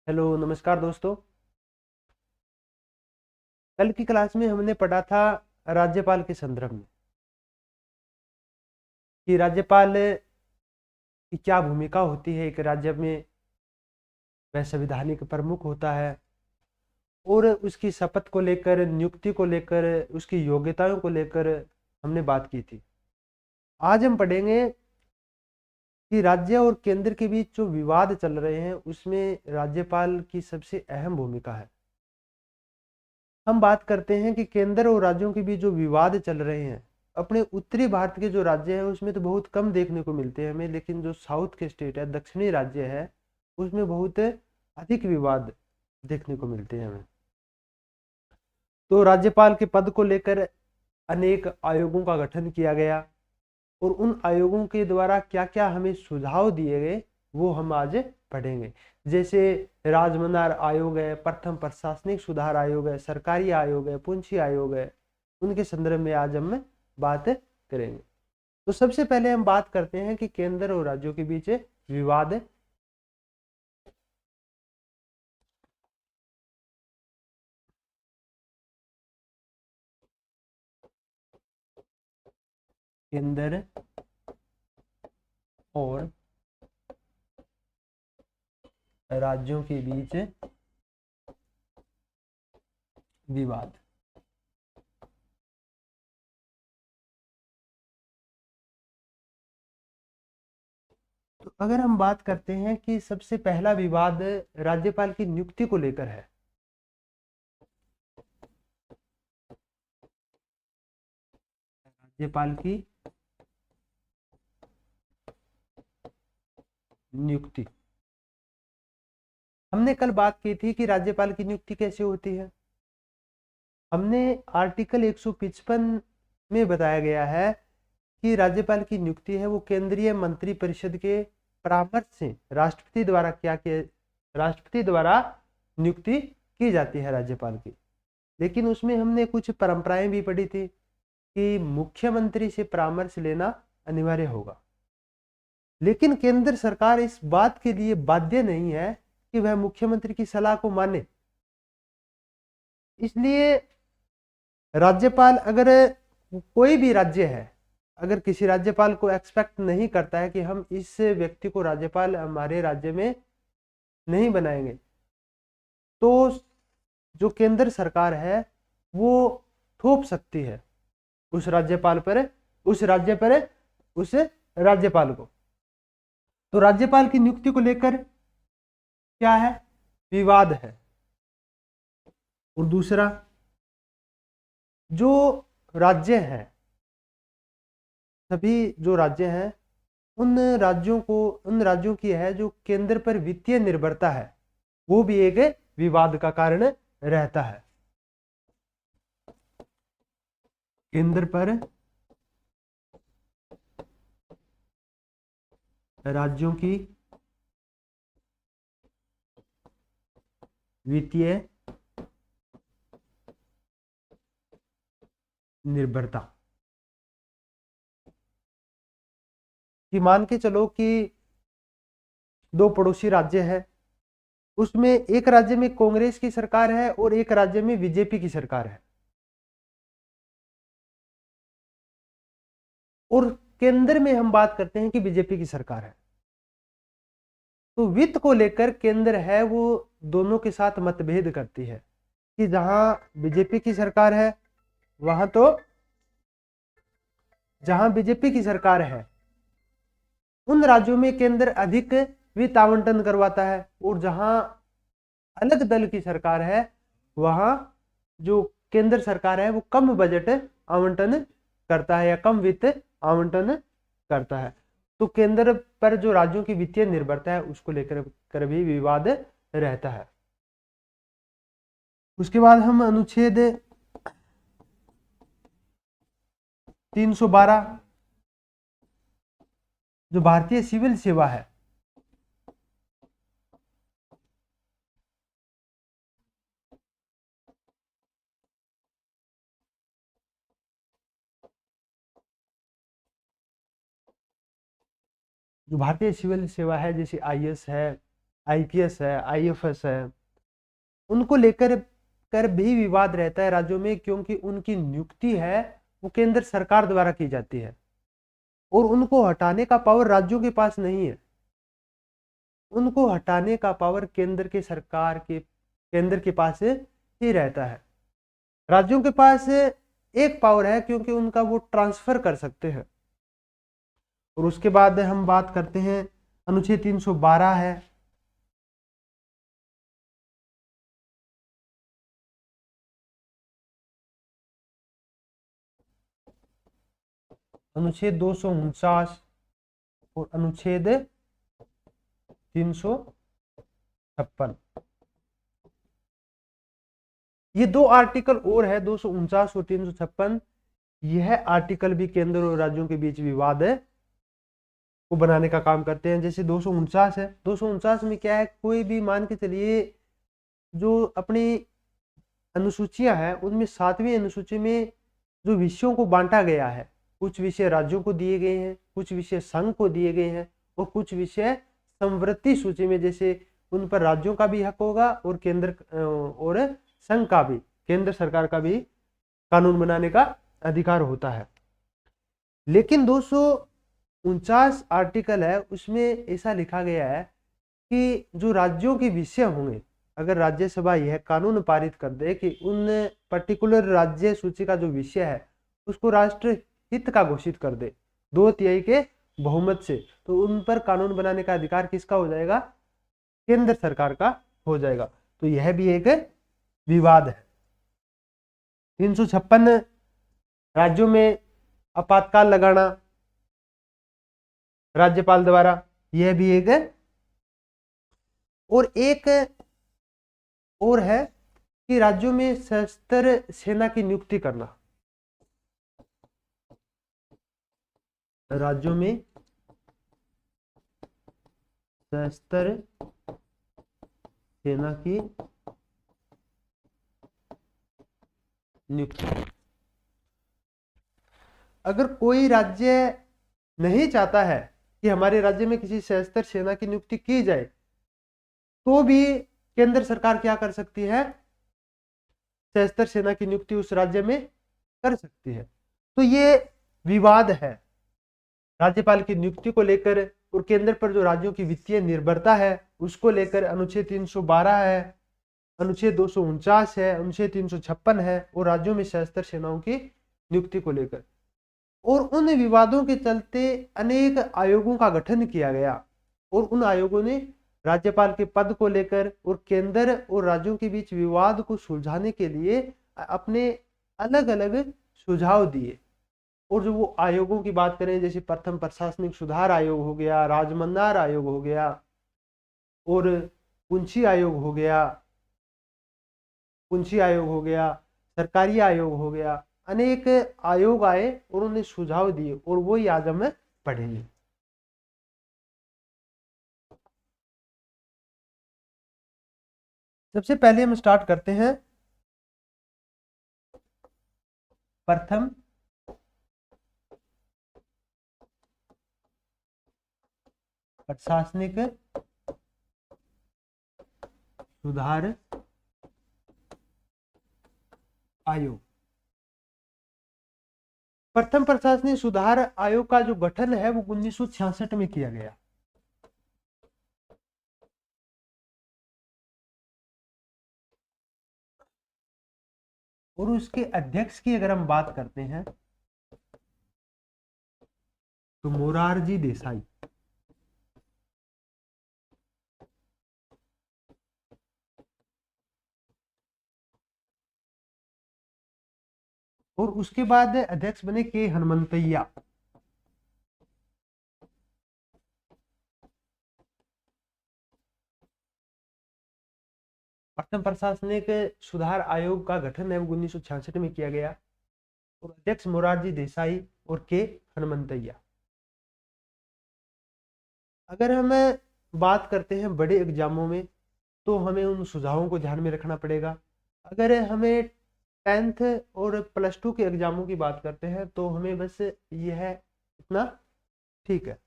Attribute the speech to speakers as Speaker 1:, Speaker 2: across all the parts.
Speaker 1: Hello नमस्कार दोस्तों। कल की क्लास में हमने पढ़ा था राज्यपाल के संदर्भ में कि राज्यपाल की क्या भूमिका होती है एक राज्य में। वह संवैधानिक प्रमुख होता है और उसकी शपथ को लेकर, नियुक्ति को लेकर, उसकी योग्यताओं को लेकर हमने बात की थी। आज हम पढ़ेंगे कि राज्य और केंद्र के बीच जो विवाद चल रहे हैं उसमें राज्यपाल की सबसे अहम भूमिका है। हम बात करते हैं कि केंद्र और राज्यों के बीच जो विवाद चल रहे हैं, अपने उत्तरी भारत के जो राज्य हैं उसमें तो बहुत कम देखने को मिलते हैं हमें, लेकिन जो साउथ के स्टेट है, दक्षिणी राज्य है, उसमें बहुत अधिक विवाद देखने को मिलते हैं हमें। तो राज्यपाल के पद को लेकर अनेक आयोगों का गठन किया गया और उन आयोगों के द्वारा क्या क्या हमें सुझाव दिए गए वो हम आज पढ़ेंगे। जैसे राजमनार आयोग है, प्रथम प्रशासनिक सुधार आयोग है, सरकारी आयोग है, पूंछी आयोग है, उनके संदर्भ में आज हम बात करेंगे। तो सबसे पहले हम बात करते हैं कि केंद्र और राज्यों के बीच विवाद। केंद्र और राज्यों के बीच विवाद। तो अगर हम बात करते हैं कि सबसे पहला विवाद राज्यपाल की नियुक्ति को लेकर है। राज्यपाल की नियुक्ति। हमने कल बात की थी कि राज्यपाल की नियुक्ति कैसे होती है। हमने आर्टिकल 155 में बताया गया है कि राज्यपाल की नियुक्ति है वो केंद्रीय मंत्री परिषद के परामर्श से राष्ट्रपति द्वारा नियुक्ति की जाती है राज्यपाल की। लेकिन उसमें हमने कुछ परंपराएं भी पढ़ी थी कि मुख्यमंत्री से परामर्श लेना अनिवार्य होगा, लेकिन केंद्र सरकार इस बात के लिए बाध्य नहीं है कि वह मुख्यमंत्री की सलाह को माने। इसलिए राज्यपाल, अगर कोई भी राज्य है, अगर किसी राज्यपाल को एक्सपेक्ट नहीं करता है कि हम इस व्यक्ति को राज्यपाल हमारे राज्य में नहीं बनाएंगे, तो जो केंद्र सरकार है वो थोप सकती है उस राज्यपाल पर, उस राज्य पर, उस राज्यपाल को। तो राज्यपाल की नियुक्ति को लेकर क्या है, विवाद है। और दूसरा, जो राज्य हैं, सभी जो राज्य हैं, उन राज्यों की है जो केंद्र पर वित्तीय निर्भरता है, वो भी एक विवाद का कारण रहता है। केंद्र पर राज्यों की वित्तीय निर्भरता कि मान के चलो कि दो पड़ोसी राज्य है, उसमें एक राज्य में कांग्रेस की सरकार है और एक राज्य में बीजेपी की सरकार है, और केंद्र में हम बात करते हैं कि बीजेपी की सरकार है। तो वित्त को लेकर केंद्र है वो दोनों के साथ मतभेद करती है कि जहां बीजेपी की सरकार है, वहां तो जहां बीजेपी की सरकार है उन राज्यों में केंद्र अधिक वित्त आवंटन करवाता है, और जहां अलग दल की सरकार है वहां जो केंद्र सरकार है वो कम बजट आवंटन करता है या कम वित्त आवंटन करता है। तो केंद्र पर जो राज्यों की वित्तीय निर्भरता है उसको लेकर भी विवाद रहता है। उसके बाद हम अनुच्छेद 312 जो भारतीय सिविल सेवा है, जो भारतीय सिविल सेवा है, जैसे आईएएस है, आईपीएस है, आईएफएस है, उनको लेकर भी विवाद रहता है राज्यों में, क्योंकि उनकी नियुक्ति है वो केंद्र सरकार द्वारा की जाती है और उनको हटाने का पावर राज्यों के पास नहीं है। उनको हटाने का पावर केंद्र के पास ही रहता है। राज्यों के पास एक पावर है क्योंकि उनका वो ट्रांसफर कर सकते हैं। और उसके बाद हम बात करते हैं अनुच्छेद 312 है। अनुच्छेद 249 और अनुच्छेद 356, ये दो आर्टिकल और है, 249 और 356। यह आर्टिकल भी केंद्र और राज्यों के बीच विवाद को बनाने का काम करते हैं। जैसे 249 है, 249 में क्या है, कोई भी मान के चलिए जो अपनी अनुसूचियां हैं उनमें 7वीं अनुसूची में जो विषयों को बांटा गया है, कुछ विषय राज्यों को दिए गए हैं, कुछ विषय संघ को दिए गए हैं और कुछ विषय संवृत्ति सूची में, जैसे उन पर राज्यों का भी हक होगा और केंद्र और संघ का भी, केंद्र सरकार का भी कानून बनाने का अधिकार होता है। लेकिन 249 आर्टिकल है, उसमें ऐसा लिखा गया है कि जो राज्यों के विषय होंगे, अगर राज्यसभा यह कानून पारित कर दे कि उन पर्टिकुलर राज्य सूची का जो विषय है उसको राष्ट्र हित का घोषित कर दे 2/3 के बहुमत से, तो उन पर कानून बनाने का अधिकार किसका हो जाएगा, केंद्र सरकार का हो जाएगा। तो यह भी एक विवाद है। 356 राज्यों में आपातकाल लगाना राज्यपाल द्वारा, यह भी एक है। और एक और है कि राज्यों में सशस्त्र सेना की नियुक्ति करना, राज्यों में सशस्त्र सेना की नियुक्ति। अगर कोई राज्य नहीं चाहता है कि हमारे राज्य में किसी सशस्त्र सेना की नियुक्ति की जाए, तो भी केंद्र सरकार क्या कर सकती है, सशस्त्र सेना की नियुक्ति उस राज्य में कर सकती है। तो ये विवाद है राज्यपाल की नियुक्ति को लेकर और केंद्र पर जो राज्यों की वित्तीय निर्भरता है उसको लेकर। अनुच्छेद 312 है, अनुच्छेद 249 है, अनुच्छेद 356 है और राज्यों में सशस्त्र सेनाओं की नियुक्ति को लेकर। और उन विवादों के चलते अनेक आयोगों का गठन किया गया और उन आयोगों ने राज्यपाल के पद को लेकर और केंद्र और राज्यों के बीच विवाद को सुलझाने के लिए अपने अलग अलग सुझाव दिए। और जो वो आयोगों की बात करें, जैसे प्रथम प्रशासनिक सुधार आयोग हो गया, राजमंदार आयोग हो गया और पुंछी आयोग हो गया, सरकारी आयोग हो गया, अनेक आयोग आए और उन्हें सुझाव दिए और वही आज हम पढ़ेंगे। सबसे पहले हम स्टार्ट करते हैं प्रथम प्रशासनिक सुधार आयोग। प्रथम प्रशासनिक सुधार आयोग का जो गठन है वो 1966 में किया गया। और उसके अध्यक्ष की अगर हम बात करते हैं तो मोरारजी देसाई। और उसके बाद अध्यक्ष बने के हनुमंतैया। प्रथम प्रशासनिक सुधार आयोग का गठन है वो 1966 में किया गया और अध्यक्ष मोरारजी देसाई और के हनुमंतैया। अगर हम बात करते हैं बड़े एग्जामों में तो हमें उन सुझावों को ध्यान में रखना पड़ेगा। अगर हमें 10th और +2 के एग्जामों की बात करते हैं तो हमें बस यह इतना ठीक है।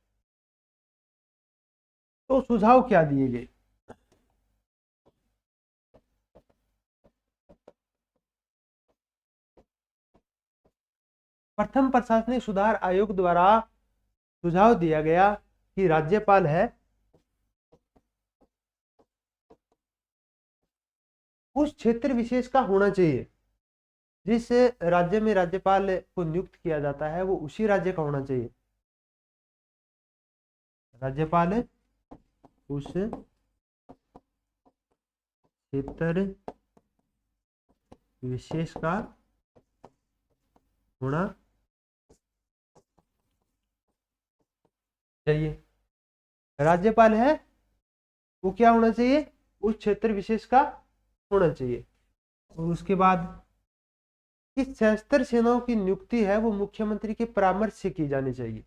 Speaker 1: तो सुझाव क्या दिए गए, प्रथम प्रशासनिक सुधार आयोग द्वारा सुझाव दिया गया कि राज्यपाल है उस क्षेत्र विशेष का होना चाहिए। जिस राज्य में राज्यपाल को नियुक्त किया जाता है वो उसी राज्य का होना चाहिए। राज्यपाल उस क्षेत्र विशेष का होना चाहिए। राज्यपाल है वो क्या होना चाहिए, उस क्षेत्र विशेष का होना चाहिए। और उसके बाद कि सशस्त्र सेनाओं की नियुक्ति है वो मुख्यमंत्री के परामर्श से की जानी चाहिए।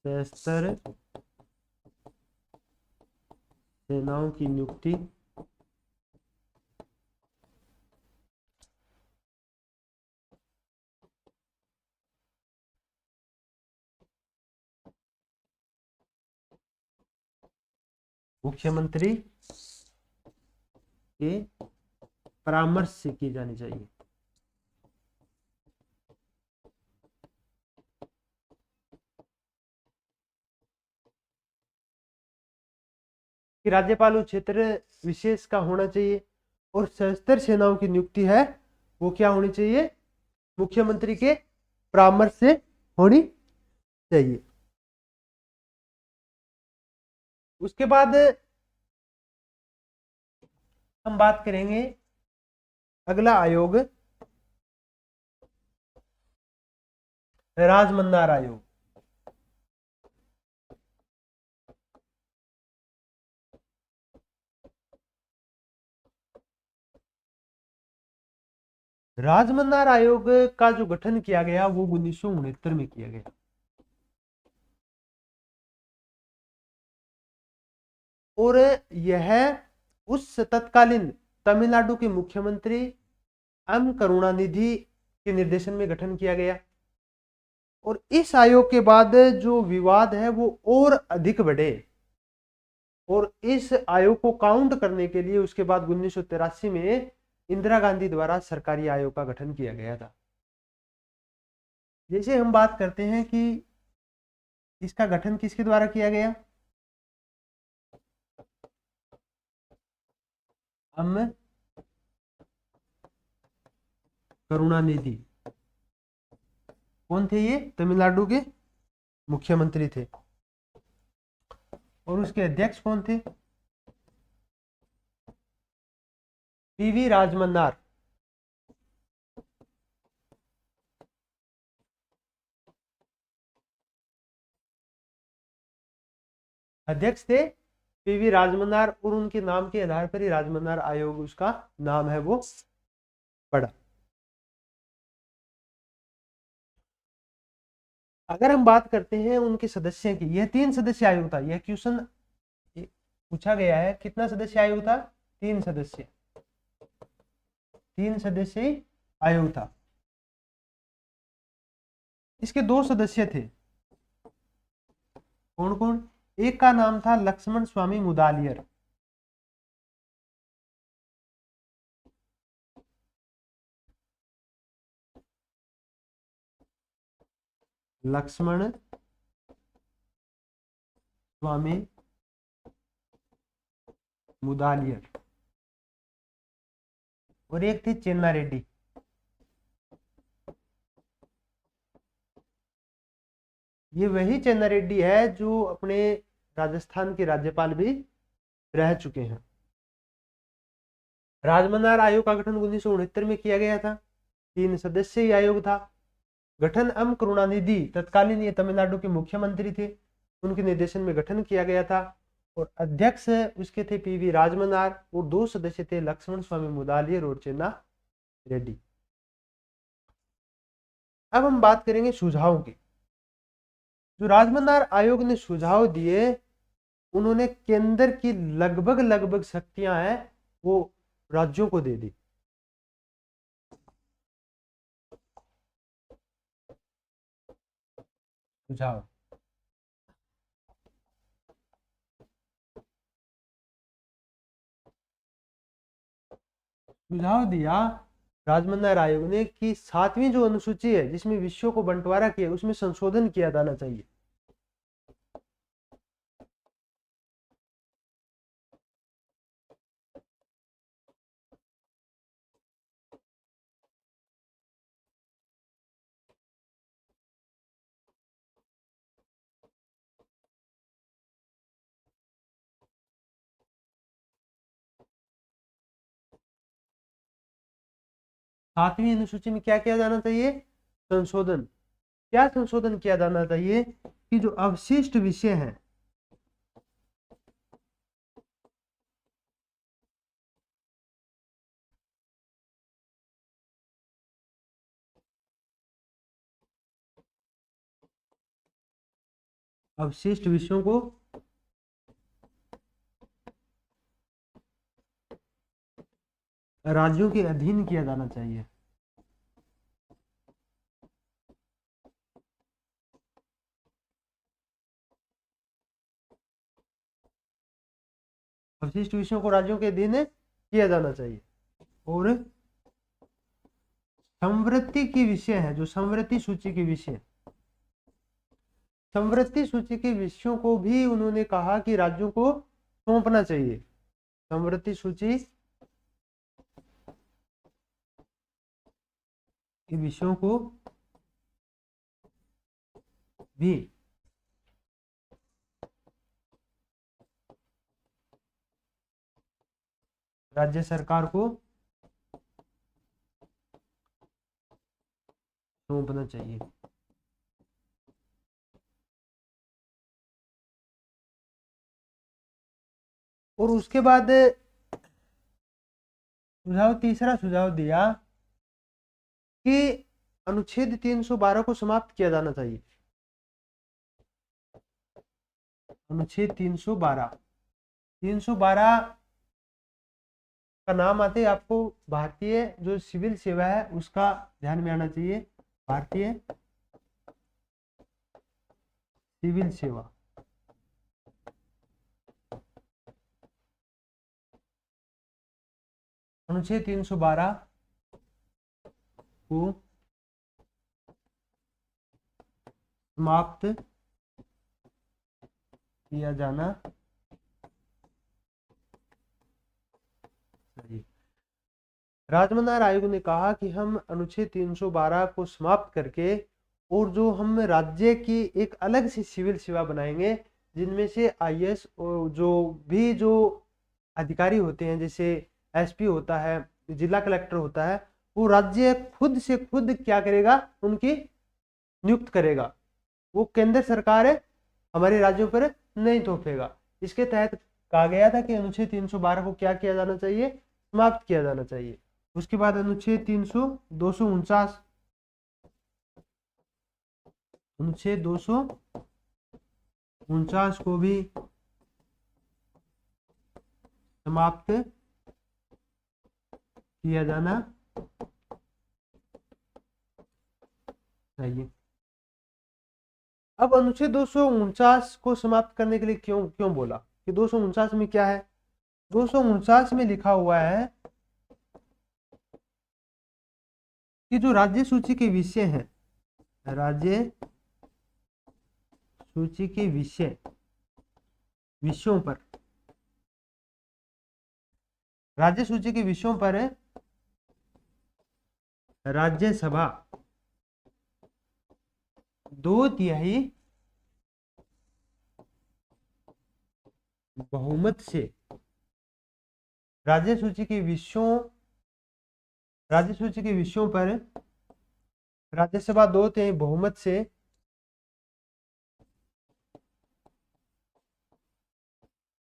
Speaker 1: सशस्त्र सेनाओं की नियुक्ति मुख्यमंत्री के परामर्श से की जानी चाहिए। कि राज्यपाल उस क्षेत्र विशेष का होना चाहिए और सशस्त्र सेनाओं की नियुक्ति है वो क्या होनी चाहिए, मुख्यमंत्री के परामर्श से होनी चाहिए। उसके बाद हम बात करेंगे अगला आयोग राजमन्दार आयोग। राजमन्दार आयोग का जो गठन किया गया वो 1969 में किया गया। और यह उस तत्कालीन तमिलनाडु के मुख्यमंत्री एम करुणानिधि के निर्देशन में गठन किया गया। और इस आयोग के बाद जो विवाद है वो और अधिक बढ़े और इस आयोग को काउंट करने के लिए उसके बाद 1983 में इंदिरा गांधी द्वारा सरकारी आयोग का गठन किया गया था। जैसे हम बात करते हैं कि इसका गठन किसके द्वारा किया गया, एम करुणानिधि। कौन थे ये, तमिलनाडु के मुख्यमंत्री थे। और उसके अध्यक्ष कौन थे, पीवी राजमन्नार। अध्यक्ष थे पीवी राजमन्नार और उनके नाम के आधार पर ही राजमन्नार आयोग उसका नाम है वो पड़ा। अगर हम बात करते हैं उनके सदस्य की, यह 3 सदस्य आयोग था। यह क्वेश्चन पूछा गया है, कितना सदस्य आयोग था, 3 सदस्य, 3 सदस्य आयोग था। इसके 2 सदस्य थे, कौन कौन, एक का नाम था लक्ष्मण स्वामी मुदालियर। लक्ष्मण स्वामी मुदालियर। और एक थे चेन्ना रेड्डी। ये वही चेन्ना रेड्डी है जो अपने राजस्थान के राज्यपाल भी रह चुके हैं। राजमन्नार आयोग का गठन 1969 में किया गया था। 3 सदस्यीय आयोग था। गठन एम करुणानिधि तत्कालीन ये तमिलनाडु के मुख्यमंत्री थे, उनके निर्देशन में गठन किया गया था। और अध्यक्ष उसके थे पीवी राजमन्नार और 2 सदस्य थे लक्ष्मण स्वामी मुदालियर और चेन्ना रेड्डी। अब हम बात करेंगे सुझावों की। जो राजमन्नार आयोग ने सुझाव दिए उन्होंने केंद्र की लगभग लगभग शक्तियां हैं वो राज्यों को दे दी। सुझाव सुझाव दिया राजमन्ना आयोग ने कि 7वीं जो अनुसूची है जिसमें विषयों को बंटवारा किया उसमें संशोधन किया जाना चाहिए। सातवीं अनुसूची में क्या किया जाना चाहिए? संशोधन। क्या संशोधन किया जाना चाहिए कि जो अवशिष्ट विषय हैं, अवशिष्ट विषयों को राज्यों के अधीन किया जाना चाहिए। अवशिष्ट विषयों को राज्यों के अधीन किया जाना चाहिए। और संवृत्ति की विषय है, जो संवृत्ति सूची के विषय, संवृत्ति सूची के विषयों को भी उन्होंने कहा कि राज्यों को सौंपना चाहिए। संवृत्ति सूची के विषयों को भी राज्य सरकार को सौंपना चाहिए। और उसके बाद तीसरा सुझाव दिया कि अनुच्छेद 312 को समाप्त किया जाना चाहिए। अनुच्छेद 312 का नाम आते ही आपको भारतीय जो सिविल सेवा है उसका ध्यान में आना चाहिए। भारतीय सिविल सेवा, अनुच्छेद 312 को समाप्त किया जाना चाहिए। राजमन्ना आयोग ने कहा कि हम अनुच्छेद 312 को समाप्त करके और जो हम राज्य की एक अलग सी सिविल सेवा बनाएंगे, जिनमें से आईएएस और जो अधिकारी होते हैं, जैसे एसपी होता है, जिला कलेक्टर होता है, वो राज्य खुद से खुद क्या करेगा, उनकी नियुक्त करेगा। वो केंद्र सरकार है हमारे राज्यों पर नहीं थोपेगा। इसके तहत कहा गया था कि अनुच्छेद 312 को क्या किया जाना चाहिए, समाप्त किया जाना चाहिए। उसके बाद अनुच्छेद 249 अनुच्छेद 249 को भी समाप्त किया जाना चाहिए। अब अनुच्छेद 249 को समाप्त करने के लिए क्यों बोला कि 249 में क्या है? 249 में लिखा हुआ है कि जो राज्य सूची के विषय हैं, राज्य सूची के विषयों पर, राज्य सूची के विषयों पर राज्यसभा 2/3 बहुमत से राज्य सूची के विषयों पर राज्यसभा 2/3 बहुमत से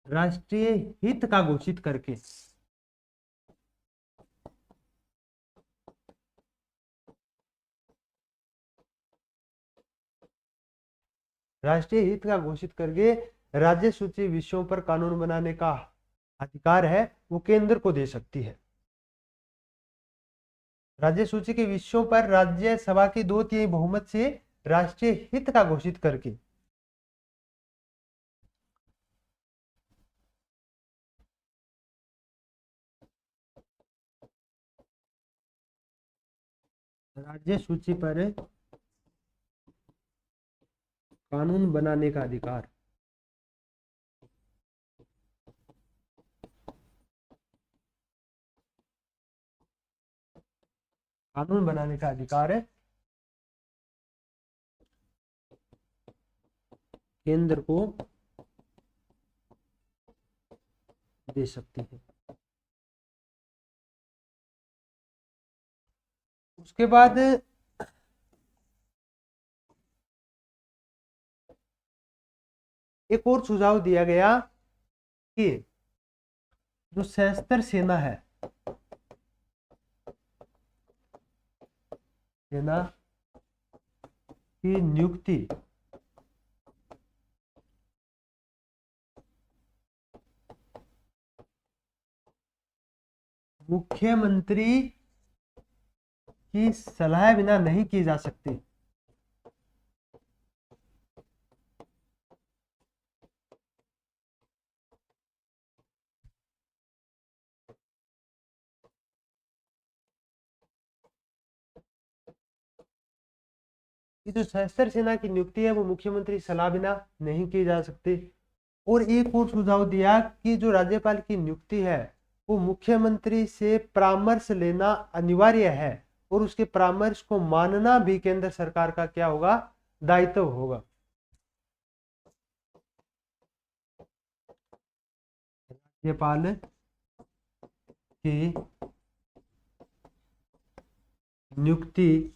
Speaker 1: राष्ट्रीय हित का घोषित करके राज्य सूची विषयों पर कानून बनाने का अधिकार है वो केंद्र को दे सकती है। राज्य सूची के विषयों पर राज्यसभा की 2/3 बहुमत से राष्ट्रीय हित का घोषित करके राज्य सूची पर कानून बनाने का अधिकार। कानून बनाने का अधिकार है केंद्र को दे सकती है। उसके बाद एक और सुझाव दिया गया कि जो सशस्त्र सेना है, सेना की नियुक्ति मुख्यमंत्री की सलाह बिना नहीं की जा सकती। ये जो सशस्त्र सेना की नियुक्ति है वो मुख्यमंत्री सलाह बिना नहीं की जा सकती। और एक और सुझाव दिया कि जो राज्यपाल की नियुक्ति है वो मुख्यमंत्री से परामर्श लेना अनिवार्य है और उसके परामर्श को मानना भी केंद्र सरकार का क्या होगा, दायित्व होगा। राज्यपाल की नियुक्ति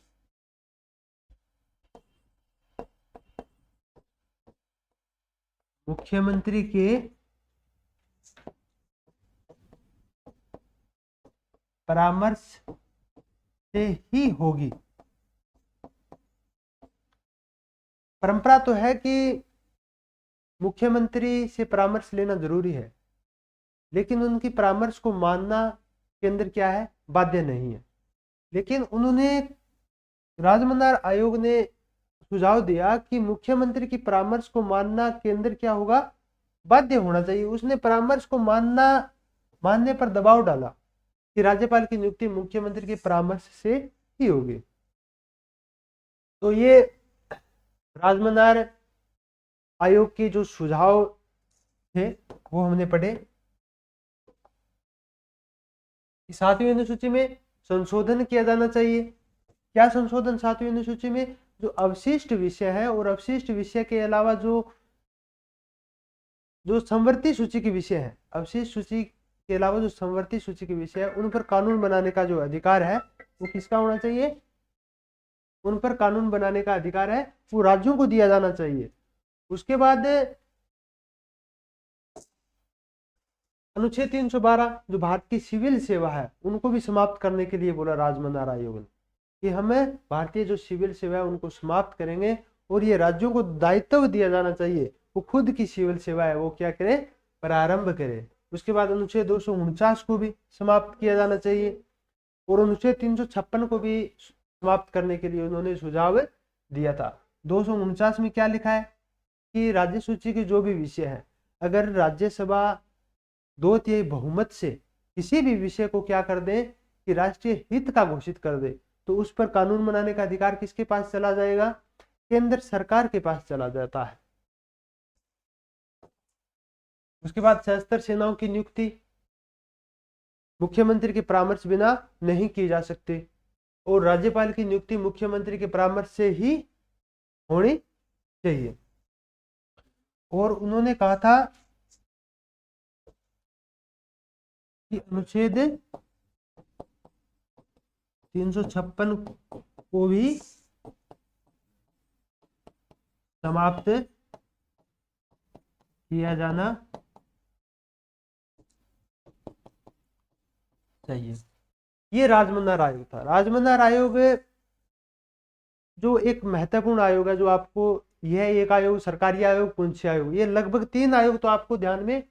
Speaker 1: मुख्यमंत्री के परामर्श से ही होगी। परंपरा तो है कि मुख्यमंत्री से परामर्श लेना जरूरी है, लेकिन उनकी परामर्श को मानना केंद्र क्या है, बाध्य नहीं है। लेकिन उन्होंने, राजमंदार आयोग ने सुझाव दिया कि मुख्यमंत्री की परामर्श को मानना केंद्र क्या होगा, बाध्य होना चाहिए। उसने परामर्श को मानने पर दबाव डाला कि राज्यपाल की नियुक्ति मुख्यमंत्री के परामर्श से ही होगी। तो ये राजमंदार आयोग के जो सुझाव थे वो हमने पढ़े। 7वीं अनुसूची में संशोधन किया जाना चाहिए। क्या संशोधन 7वीं अनुसूची में? जो अवशिष्ट विषय है और अवशिष्ट विषय के अलावा जो समवर्ती सूची के विषय है, अवशिष्ट सूची के अलावा जो समवर्ती सूची के विषय है उन पर कानून बनाने का जो अधिकार है वो किसका होना चाहिए? उन पर कानून बनाने का अधिकार है वो राज्यों को दिया जाना चाहिए। उसके बाद अनुच्छेद 312 जो भारत की सिविल सेवा है उनको भी समाप्त करने के लिए बोला राजमंदार आयोग ने कि हमें भारतीय जो सिविल सेवा है उनको समाप्त करेंगे और ये राज्यों को दायित्व दिया जाना चाहिए वो खुद की सिविल सेवा है वो क्या करे, प्रारंभ करे। उसके बाद अनुच्छेद 249 को भी समाप्त किया जाना चाहिए और अनुच्छेद 356 को भी समाप्त करने के लिए उन्होंने सुझाव दिया था। 249 में क्या लिखा है कि राज्य सूची के जो भी विषय है, अगर राज्यसभा 2/3 बहुमत से किसी भी विषय को क्या कर दे कि राष्ट्रीय हित का घोषित कर दे तो उस पर कानून बनाने का अधिकार किसके पास चला जाएगा? केंद्र सरकार के पास चला जाता है। उसके बाद सशस्त्र सेनाओं की नियुक्ति मुख्यमंत्री के परामर्श बिना नहीं की जा सकती और राज्यपाल की नियुक्ति मुख्यमंत्री के परामर्श से ही होनी चाहिए। और उन्होंने कहा था कि अनुच्छेद 356 को भी समाप्त किया जाना चाहिए। ये राजमंदार आयोग था। राजमंदार आयोग जो एक महत्वपूर्ण आयोग है, जो आपको, यह एक आयोग, सरकारी आयोग, पुंछ आयोग, ये लगभग 3 आयोग तो आपको ध्यान में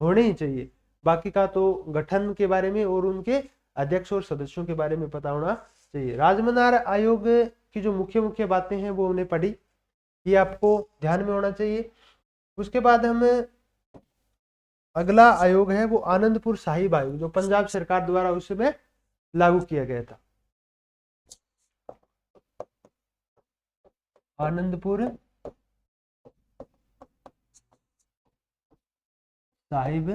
Speaker 1: होने ही चाहिए। बाकी का तो गठन के बारे में और उनके अध्यक्ष और सदस्यों के बारे में पता होना चाहिए। राजमंदार आयोग की जो मुख्य मुख्य बातें हैं वो हमने पढ़ी, ये आपको ध्यान में होना चाहिए। उसके बाद हम अगला आयोग है वो आनंदपुर साहिब आयोग, जो पंजाब सरकार द्वारा उस समय लागू किया गया था। आनंदपुर साहिब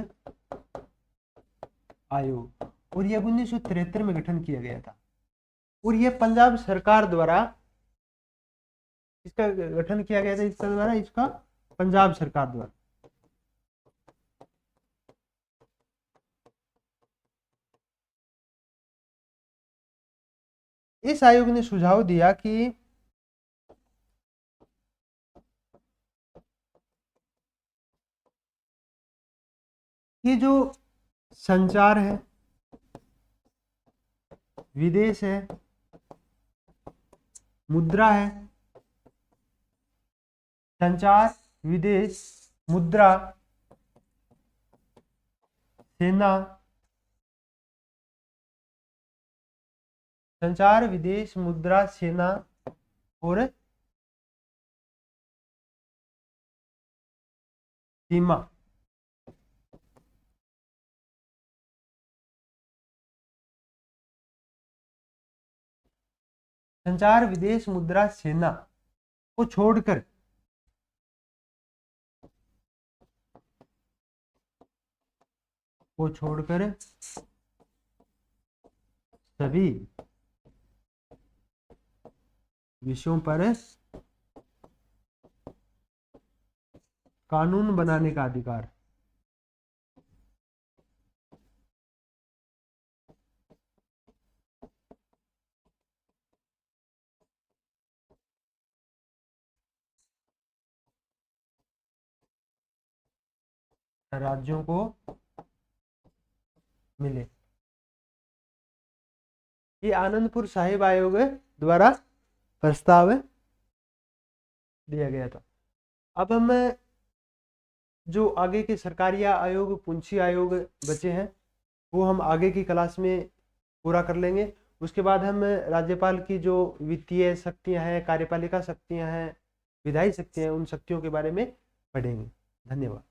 Speaker 1: आयोग, और यह 1973 में गठन किया गया था। और यह पंजाब सरकार द्वारा इसका गठन किया गया था, इसका पंजाब सरकार द्वारा। इस आयोग ने सुझाव दिया कि ये जो संचार है, विदेश है, मुद्रा है, संचार, विदेश, मुद्रा, सेना, संचार, विदेश, मुद्रा, सेना और सीमा, संचार, विदेश, मुद्रा, सेना को छोड़कर सभी विषयों पर कानून बनाने का अधिकार। राज्यों को मिले। ये आनंदपुर साहिब आयोग द्वारा प्रस्ताव दिया गया था। अब हम जो आगे के सरकारी आयोग, पूंछी आयोग बचे हैं, वो हम आगे की क्लास में पूरा कर लेंगे। उसके बाद हम राज्यपाल की जो वित्तीय शक्तियां हैं, कार्यपालिका शक्तियां हैं, विधायी शक्तियां हैं, उन शक्तियों के बारे में पढ़ेंगे। धन्यवाद।